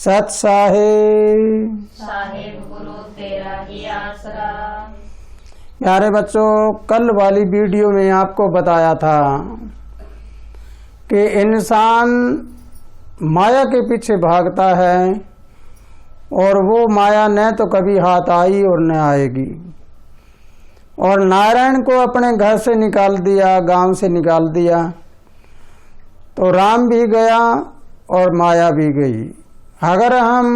सत साहेब साहेब गुरु तेरा ही आसरा। प्यारे बच्चों, कल वाली वीडियो में आपको बताया था कि इंसान माया के पीछे भागता है और वो माया न तो कभी हाथ आई और न आएगी। और नारायण को अपने घर से निकाल दिया, गांव से निकाल दिया, तो राम भी गया और माया भी गई। अगर हम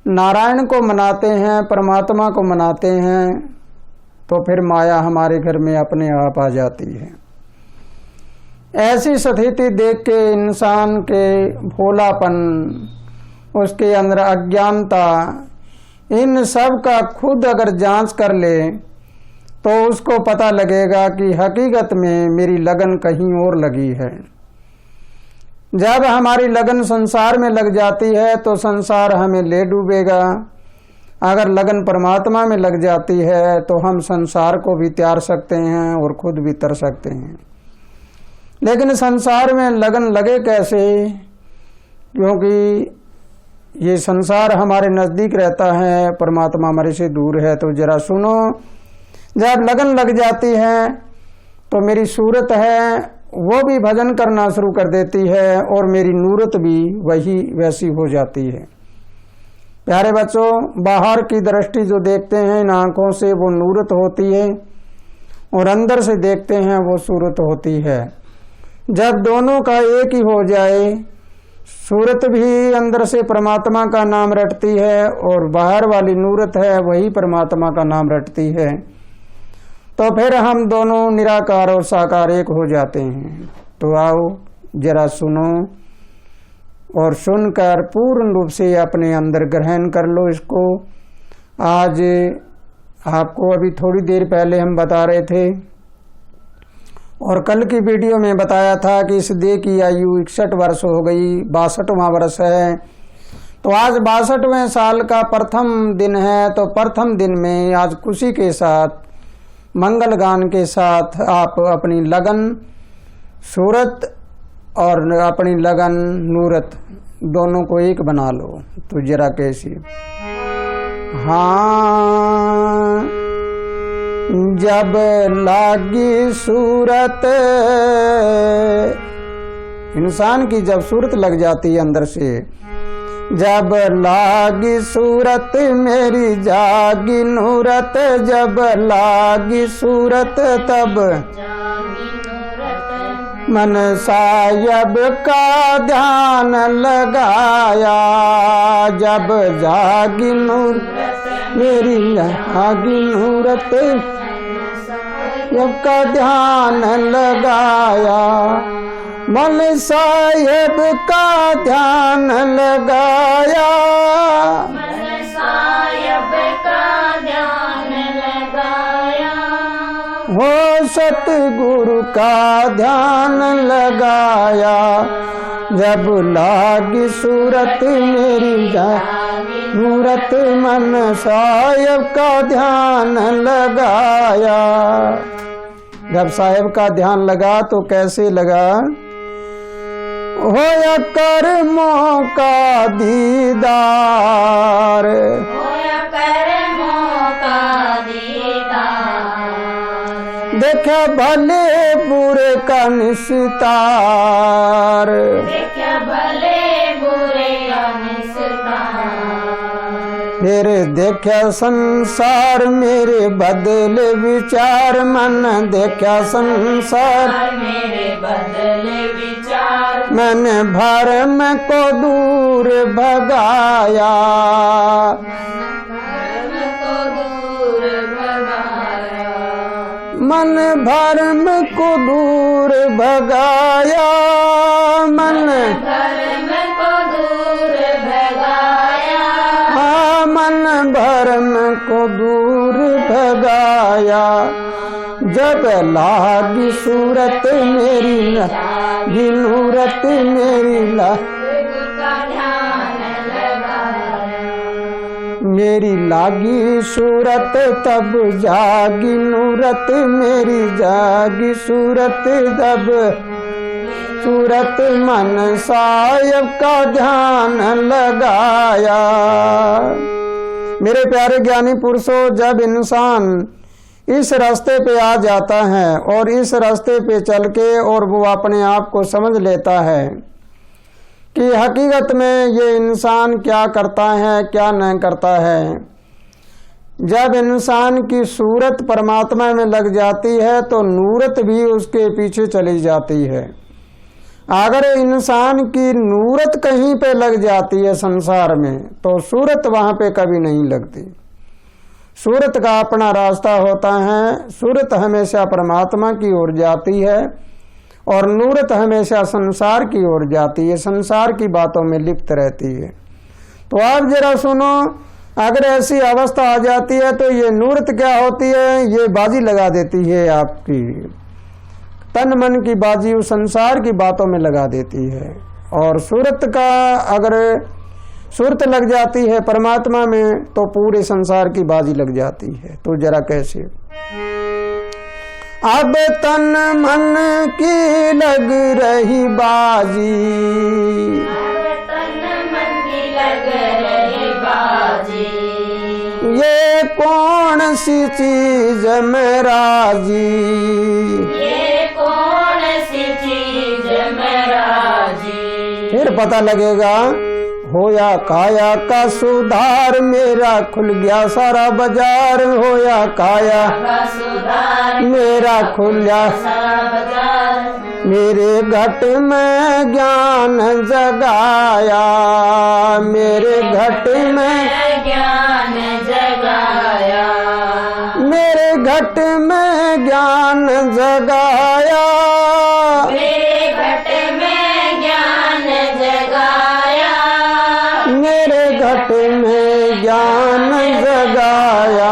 नारायण को मनाते हैं, परमात्मा को मनाते हैं, तो फिर माया हमारे घर में अपने आप आ जाती है। ऐसी स्थिति देख के इंसान के भोलापन, उसके अंदर अज्ञानता, इन सब का खुद अगर जांच कर ले तो उसको पता लगेगा कि हकीकत में मेरी लगन कहीं और लगी है। जब हमारी लगन संसार में लग जाती है तो संसार हमें ले डूबेगा। अगर लगन परमात्मा में लग जाती है तो हम संसार को भी त्याग सकते हैं और खुद भी तर सकते हैं। लेकिन संसार में लगन लगे कैसे? क्योंकि ये संसार हमारे नज़दीक रहता है, परमात्मा हमारे से दूर है। तो जरा सुनो, जब लगन लग जाती है तो मेरी सूरत है वो भी भजन करना शुरू कर देती है और मेरी नूरत भी वैसी हो जाती है। प्यारे बच्चों, बाहर की दृष्टि जो देखते हैं इन आंखों से वो नूरत होती है और अंदर से देखते हैं वो सूरत होती है। जब दोनों का एक ही हो जाए, सूरत भी अंदर से परमात्मा का नाम रटती है और बाहर वाली नूरत है वही परमात्मा का नाम रटती है, तो फिर हम दोनों निराकार और साकार एक हो जाते हैं। तो आओ जरा सुनो और सुनकर पूर्ण रूप से अपने अंदर ग्रहण कर लो इसको। आज आपको अभी थोड़ी देर पहले हम बता रहे थे और कल की वीडियो में बताया था कि इस देह की आयु 61 वर्ष हो गई, 62वां वर्ष है। तो आज 62वें साल का प्रथम दिन है। तो प्रथम दिन में आज खुशी के साथ, मंगल गान के साथ आप अपनी लगन सूरत और अपनी लगन नूरत दोनों को एक बना लो। तो जरा कैसी? हाँ, जब लागी सूरत, इंसान की जब सूरत लग जाती है अंदर से, जब लागी सूरत मेरी जागी नूरत, जब लागी सूरत तब मन सायब का ध्यान लगाया, जब जागी नूर मेरी जागी नूरत जब का ध्यान लगाया, मन साहेब का ध्यान लगाया, मन साहेब का ध्यान लगाया, हो सतगुरु का ध्यान लगाया, जब लागी सूरत मेरी मूरत मन साहेब का ध्यान लगाया। जब साहेब का ध्यान लगा तो कैसे लगा? होया कर्मों का दीदार, होया कर्मों का दीदार, देखा भले बुरे का निस्तार, देखा भले बुरे का निस्तार, फिर देखा संसार मेरे बदले विचार, मन देखा संसार मेरे बदले विचार, मैंने भरम को दूर भगाया, मन भरम को दूर भगाया, मन भरम को दूर भगाया, हाँ मन भरम को दूर भगाया, जब लागी सूरत मेरी लागी नूरत मेरी मेरी लागी सूरत तब जागी नूरत मेरी जागी सूरत तब सूरत मन साहिब का ध्यान लगाया। मेरे प्यारे ज्ञानी पुरुषों, जब इंसान इस रास्ते पे आ जाता है और इस रास्ते पे चल के और वो अपने आप को समझ लेता है कि हकीकत में ये इंसान क्या करता है क्या नहीं करता है, जब इंसान की सूरत परमात्मा में लग जाती है तो नूरत भी उसके पीछे चली जाती है। अगर इंसान की नूरत कहीं पे लग जाती है संसार में तो सूरत वहाँ पे कभी नहीं लगती। सूरत का अपना रास्ता होता है। सूरत हमेशा परमात्मा की ओर जाती है और नूरत हमेशा संसार की ओर जाती है, संसार की बातों में लिप्त रहती है। तो आप जरा सुनो, अगर ऐसी अवस्था आ जाती है तो ये नूरत क्या होती है, ये बाजी लगा देती है, आपकी तन मन की बाजी उस संसार की बातों में लगा देती है। और सूरत का अगर सूरत लग जाती है परमात्मा में तो पूरे संसार की बाजी लग जाती है। तो जरा कैसे, अब तन मन की लग रही बाजी, तन मन की लग रही बाजी, ये कौन सी चीज में राजी, ये कौन सी चीज में राजी। फिर पता लगेगा होया काया का सुधार, मेरा खुल गया सारा बाजार। होया काया का सुधार, मेरा खुल गया सारा बाजार। मेरे घट में ज्ञान जगाया, मेरे घट में ज्ञान जगाया, मेरे घट में ज्ञान जगाया, मेरे घट में ज्ञान जगाया, मेरे घट में ज्ञान जगाया।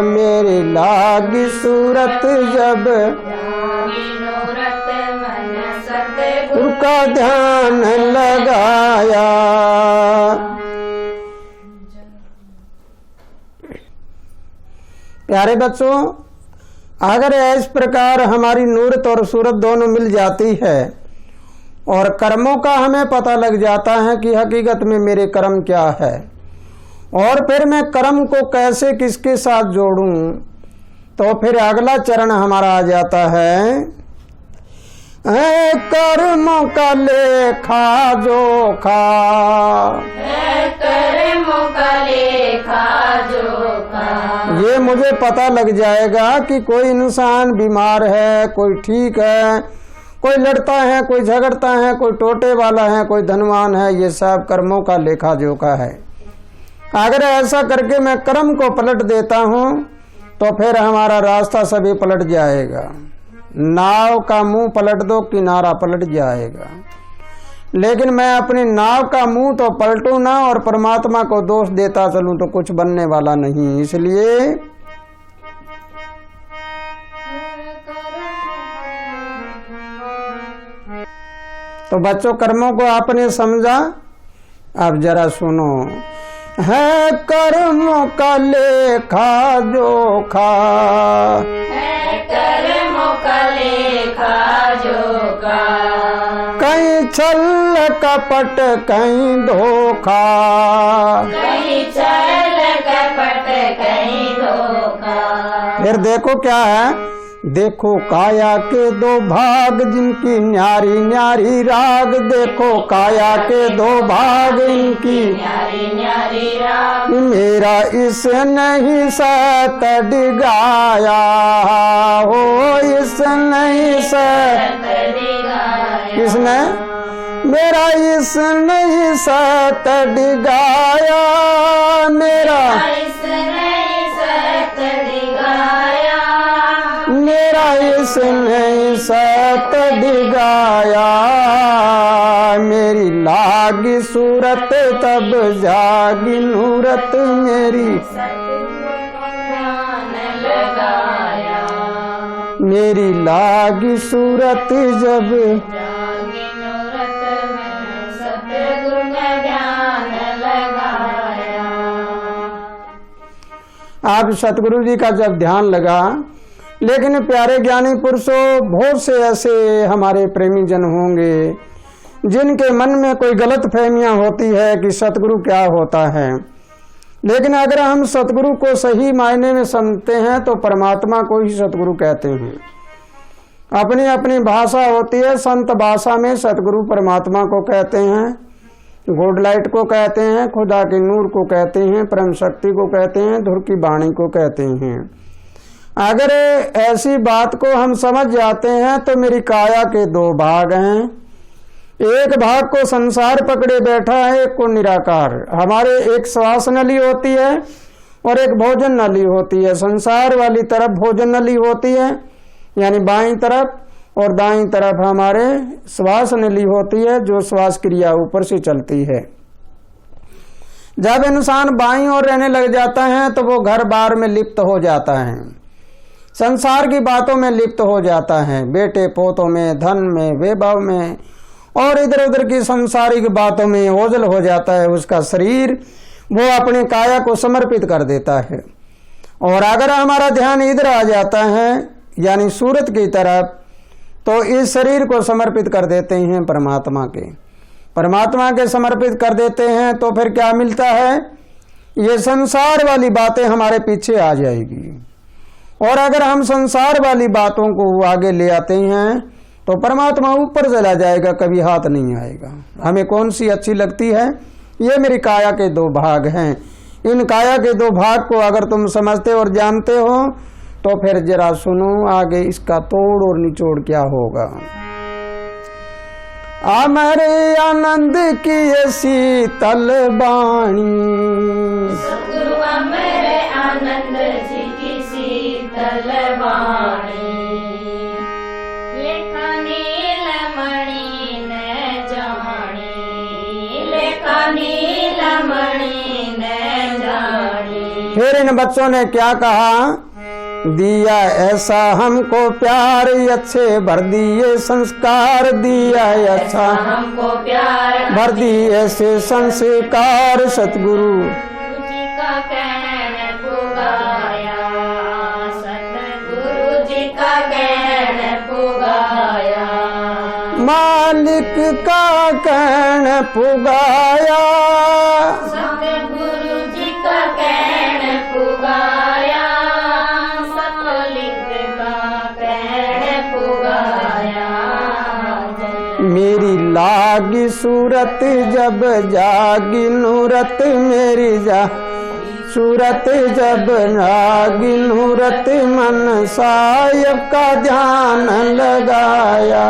मेरी लागी सूरत जब नूरत मन सतगुरु का ध्यान लगाया। प्यारे बच्चों, अगर इस प्रकार हमारी नूरत और सूरत दोनों मिल जाती है और कर्मों का हमें पता लग जाता है कि हकीकत में मेरे कर्म क्या है और फिर मैं कर्म को कैसे किसके साथ जोड़ूं, तो फिर अगला चरण हमारा आ जाता है कर्मों का लेखा जोखा। कर्मों का लेखा जोखा, ये मुझे पता लग जाएगा कि कोई इंसान बीमार है, कोई ठीक है, कोई लड़ता है, कोई झगड़ता है, कोई टोटे वाला है, कोई धनवान है। ये सब कर्मों का लेखा जोखा है। अगर ऐसा करके मैं कर्म को पलट देता हूँ तो फिर हमारा रास्ता सभी पलट जाएगा। नाव का मुंह पलट दो, किनारा पलट जाएगा। लेकिन मैं अपनी नाव का मुंह तो पलटूं ना और परमात्मा को दोष देता चलूं तो कुछ बनने वाला नहीं। इसलिए तो बच्चों, कर्मों को आपने समझा। अब जरा सुनो, है कर्मों का लेखा जोखा, है कर्मों का लेखा जोखा, कहीं छल कपट कहीं धोखा, कहीं छल कपट कहीं धोखा। फिर देखो क्या है, देखो काया के दो भाग जिनकी न्यारी न्यारी राग। देखो काया के दो भाग इनकी न्यारी न्यारी राग, मेरा इस नहीं सत डिगाया हो, इस नहीं सत किसने, मेरा इस नहीं सत डिगाया, मेरा मेरा इस नहीं सत डिगाया। मेरी लागी सूरत तब जागी नूरत मेरी, मेरी लागी सूरत जब आप सतगुरु जी का जब ध्यान लगा, लेकिन प्यारे ज्ञानी पुरुषों, बहुत से ऐसे हमारे प्रेमी जन होंगे जिनके मन में कोई गलत फहमियाँ होती है कि सतगुरु क्या होता है। लेकिन अगर हम सतगुरु को सही मायने में समझते हैं तो परमात्मा को ही सतगुरु कहते हैं। अपनी अपनी भाषा होती है। संत भाषा में सतगुरु परमात्मा को कहते हैं, गॉड लाइट को कहते हैं, खुदा के नूर को कहते हैं, परम शक्ति को कहते हैं, धुर की वाणी को कहते हैं। अगर ऐसी बात को हम समझ जाते हैं तो मेरी काया के दो भाग हैं। एक भाग को संसार पकड़े बैठा है, एक को निराकार। हमारे एक श्वास नली होती है और एक भोजन नली होती है। संसार वाली तरफ भोजन नली होती है यानी बाईं तरफ, और दाईं तरफ हमारे श्वास नली होती है जो श्वास क्रिया ऊपर से चलती है। जब इंसान बाईं ओर रहने लग जाता है तो वो घर बार में लिप्त हो जाता है, संसार की बातों में लिप्त हो जाता है, बेटे पोतों में, धन में, वैभव में और इधर उधर की सांसारिक बातों में ओझल हो जाता है। उसका शरीर वो अपने काया को समर्पित कर देता है। और अगर हमारा ध्यान इधर आ जाता है यानी सूरत की तरफ, तो इस शरीर को समर्पित कर देते हैं परमात्मा के। परमात्मा के समर्पित कर देते हैं तो फिर क्या मिलता है, ये संसार वाली बातें हमारे पीछे आ जाएगी। और अगर हम संसार वाली बातों को आगे ले आते हैं तो परमात्मा ऊपर चला जाएगा, कभी हाथ नहीं आएगा। हमें कौन सी अच्छी लगती है, ये मेरी काया के दो भाग हैं। इन काया के दो भाग को अगर तुम समझते और जानते हो तो फिर जरा सुनो आगे इसका तोड़ और निचोड़ क्या होगा। अमरे आनंद की ये शीतल बाणी, सतगुरु अमरे आनंद जी की शीतल वाणी, लेखा नीलमणि न जानी, लेखा नीलमणि न जानी। फिर इन बच्चों ने क्या कहा, दिया ऐसा हमको प्यार, अच्छे भर दिए संस्कार, दिया अच्छा हमको प्यार, भर दिए ऐसे संस्कार। सतगुरु जी का कहन पुगाया, सतगुरु जी का कहन पुगाया, मालिक का कहन पुगाया, सतगुरु जी का कहन पुगाया, सतलिंग का कहन पुगाया। मेरी लागी सूरत जब जागी नूरत, मेरी जा सूरत जब जागी नूरत, मन साहिब का ध्यान लगाया,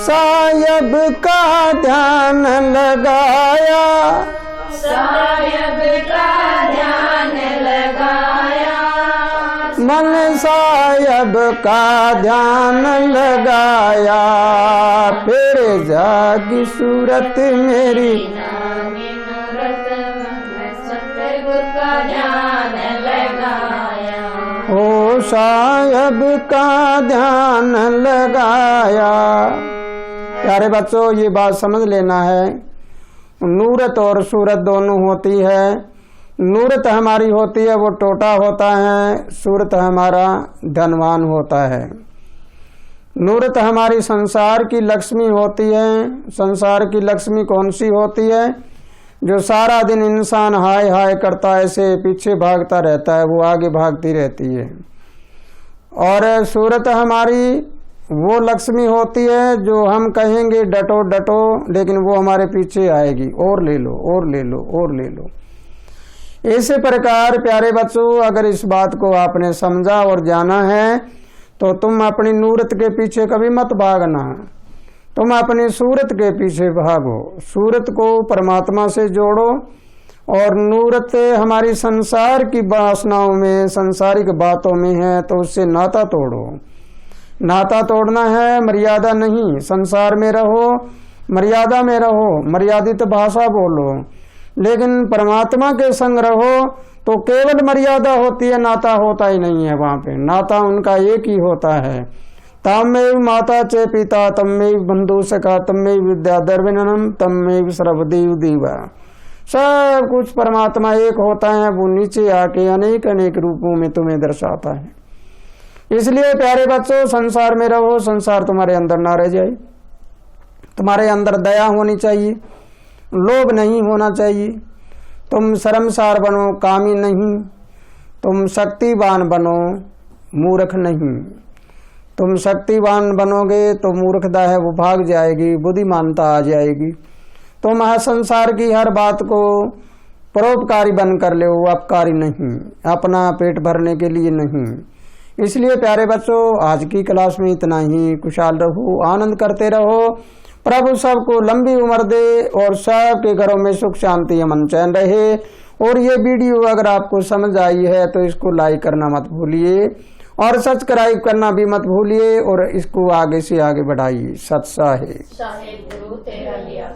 साहिब का ध्यान लगाया, साहिब का ध्यान लगाया, मन साहिब का ध्यान लगाया। फिर जागी सूरत मेरी, सतगुरु का ध्यान लगाया, ओ साहिब का ध्यान लगाया। प्यारे बच्चों, ये बात समझ लेना है, नूरत और सूरत दोनों होती है। नूरत हमारी होती है वो टोटा होता है, सूरत हमारा धनवान होता है। नूरत हमारी संसार की लक्ष्मी होती है। संसार की लक्ष्मी कौन सी होती है, जो सारा दिन इंसान हाय हाय करता है, ऐसे पीछे भागता रहता है, वो आगे भागती रहती है। और सूरत हमारी वो लक्ष्मी होती है जो हम कहेंगे डटो डटो, लेकिन वो हमारे पीछे आएगी, और ले लो और ले लो और ले लो। इसी प्रकार प्यारे बच्चों, अगर इस बात को आपने समझा और जाना है तो तुम अपनी नूरत के पीछे कभी मत भागना, तुम अपनी सूरत के पीछे भागो। सूरत को परमात्मा से जोड़ो, और नूरत हमारी संसार की वासनाओं में, संसारिक बातों में है तो उससे नाता तोड़ो। नाता तोड़ना है, मर्यादा नहीं। संसार में रहो, मर्यादा में रहो, मर्यादित भाषा बोलो, लेकिन परमात्मा के संग रहो तो केवल मर्यादा होती है, नाता होता ही नहीं है। वहां पे नाता उनका एक ही होता है। तमेव माता चे पिता, तमेव बंधु सखा, तमेव विद्या द्रविणम, तमेव सर्वदेव देवा। सब कुछ परमात्मा एक होता है, वो नीचे आके अनेक अनेक रूपों में तुम्हें दर्शाता है। इसलिए प्यारे बच्चों, संसार में रहो, संसार तुम्हारे अंदर ना रह जाए। तुम्हारे अंदर दया होनी चाहिए, लोभ नहीं होना चाहिए। तुम शर्मसार बनो, कामी नहीं। तुम शक्तिवान बनो, मूर्ख नहीं। तुम शक्तिवान बनोगे तो मूर्खता है वो भाग जाएगी, बुद्धिमानता आ जाएगी। तुम संसार की हर बात को परोपकारी बन कर ले, अपकारी नहीं, अपना पेट भरने के लिए नहीं। इसलिए प्यारे बच्चों, आज की क्लास में इतना ही। खुशहाल रहो, आनंद करते रहो। प्रभु सबको लंबी उम्र दे और सबके घरों में सुख शांति अमन चैन रहे। और ये वीडियो अगर आपको समझ आई है तो इसको लाइक करना मत भूलिए और सब्सक्राइब करना भी मत भूलिए और इसको आगे से आगे बढ़ाइए। सत्साहे साहे गुरु तेरा लिया।